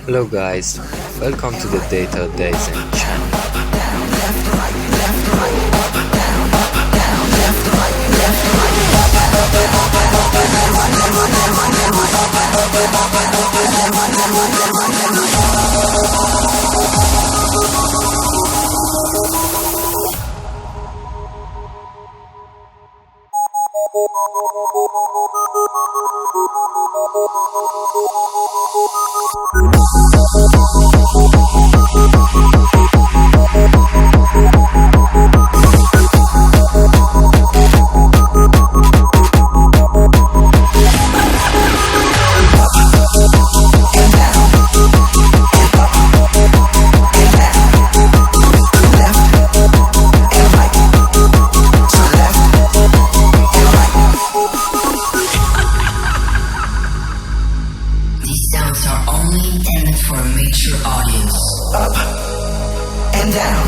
Hello guys, welcome to the Data Dayzen channel. Sounds are only intended for a mature audience. Up and down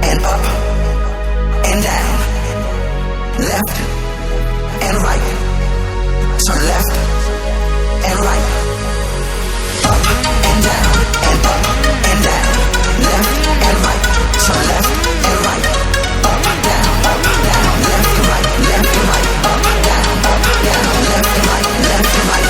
and up and down, left and right. So left and right. Up and down and up and down, left and right. So left and right. Up down, left and right, left and right. Up down, left and right, left and right.